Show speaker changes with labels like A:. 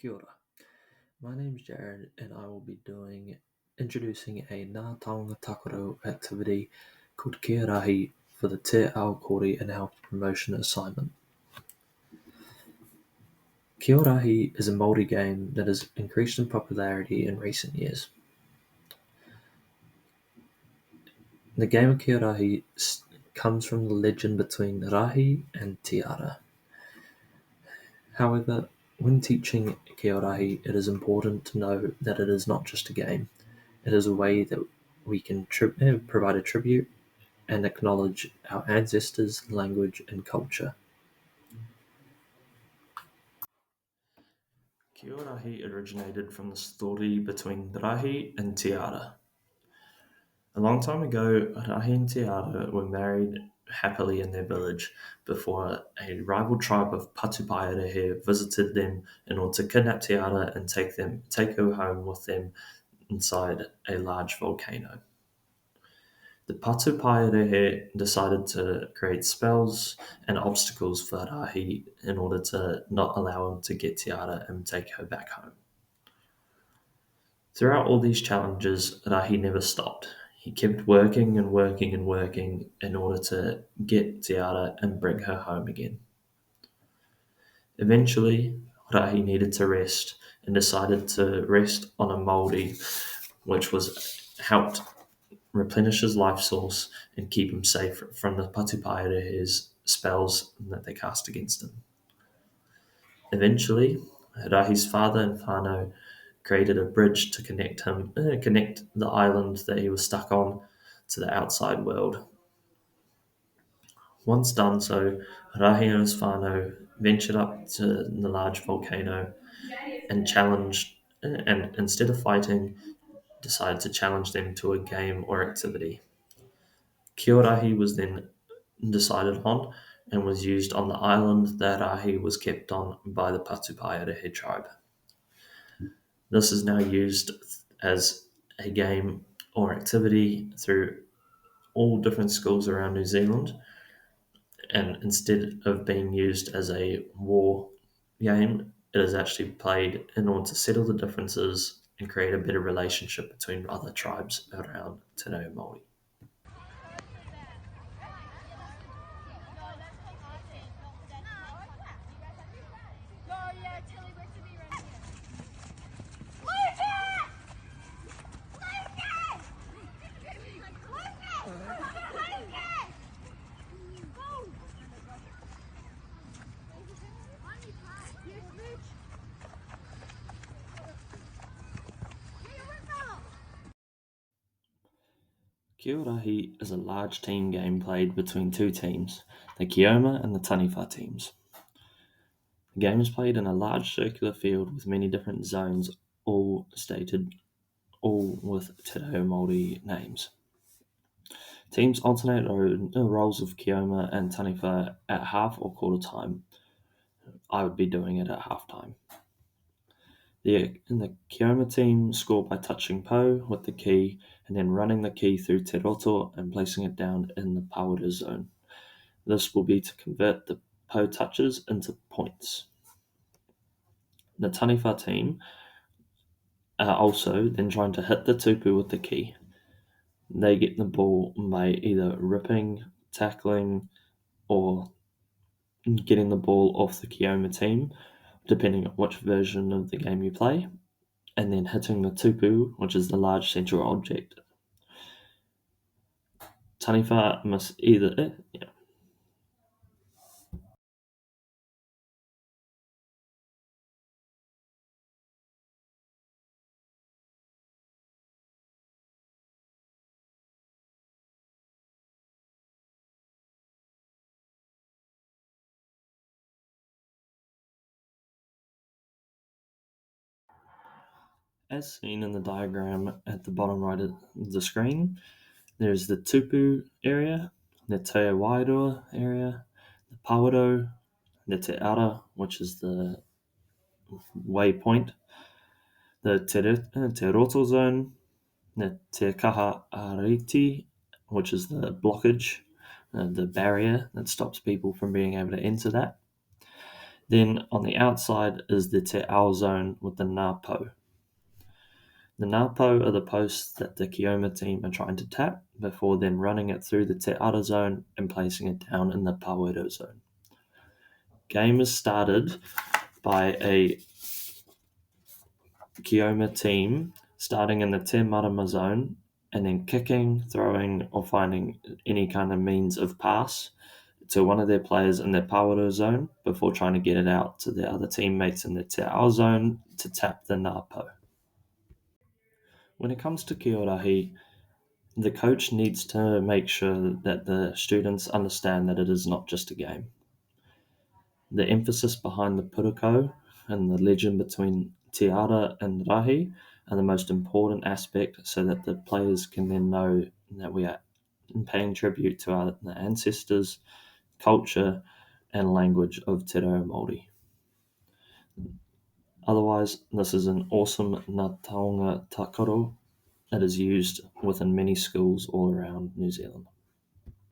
A: Kia ora. My name is Jared and I will be introducing a Ngā Taonga Takaro activity called Ki-o-rahi for the Te Ao Kori and Health Promotion assignment. Ki-o-rahi is a Māori game that has increased in popularity in recent years. The game of Ki-o-rahi comes from the legend between Rahi and Tiara. However, when teaching Ki-o-rahi, it is important to know that it is not just a game. It is a way that we can provide a tribute and acknowledge our ancestors, language, and culture. Ki-o-rahi originated from the story between Rahi and Tiara. A long time ago, Rahi and Tiara were married happily in their village before a rival tribe of Patupaerehe visited them in order to kidnap Tiara and take her home with them inside a large volcano. The Patupaerehe decided to create spells and obstacles for Rahi in order to not allow him to get Tiara and take her back home. Throughout all these challenges, Rahi never stopped. He kept working and working and working in order to get Tiara and bring her home again. Eventually, Rahi needed to rest and decided to rest on a Māori, which was helped replenish his life source and keep him safe from the Patupaerehe's spells that they cast against him. Eventually, Rahi's father and whānau created a bridge to connect the island that he was stuck on to the outside world. Once done so, Rahi and his whānau ventured up to the large volcano and instead of fighting, decided to challenge them to a game or activity. Ki-o-rahi was then decided on and was used on the island that Rahi was kept on by the Patupaerehe tribe. This is now used as a game or activity through all different schools around New Zealand, and instead of being used as a war game, it is actually played in order to settle the differences and create a better relationship between other tribes around Te Reo Māori. Ki-o-rahi is a large team game played between two teams, the Kioma and the Taniwha teams. The game is played in a large circular field with many different zones, all with Te Reo Māori names. Teams alternate the roles of Kioma and Taniwha at half or quarter time. I would be doing it at half time. The Kioma team score by touching po with the key and then running the key through te roto and placing it down in the powder zone. This will be to convert the po touches into points. The Taniwha team are also then trying to hit the tupu with the key. They get the ball by either ripping, tackling, or getting the ball off the Kioma team, depending on which version of the game you play, and then hitting the tupu, which is the large central object. Taniwha must either. As seen in the diagram at the bottom right of the screen, there's the tupu area, the te wairua area, the pawaro, the te ara, which is the waypoint, the te roto zone, the te kaha ariti, which is the blockage, the barrier that stops people from being able to enter that, Then on the outside is the Te Ao zone with the Ngā Po. The Ngā Po are the posts that the Kioma team are trying to tap before then running it through the Te Ara zone and placing it down in the Pawero zone. Game is started by a Kioma team starting in the Te Marama zone and then kicking, throwing, or finding any kind of means of pass to one of their players in their Pawero zone before trying to get it out to their other teammates in the Te Ao zone to tap the Ngā Po. When it comes to Ki-o-rahi, the coach needs to make sure that the students understand that it is not just a game. The emphasis behind the purako and the legend between te ara and rahi are the most important aspect so that the players can then know that we are paying tribute to our ancestors, culture, and language of Te Reo Māori. Otherwise, this is an awesome Ngā Taonga Takaro that is used within many schools all around New Zealand.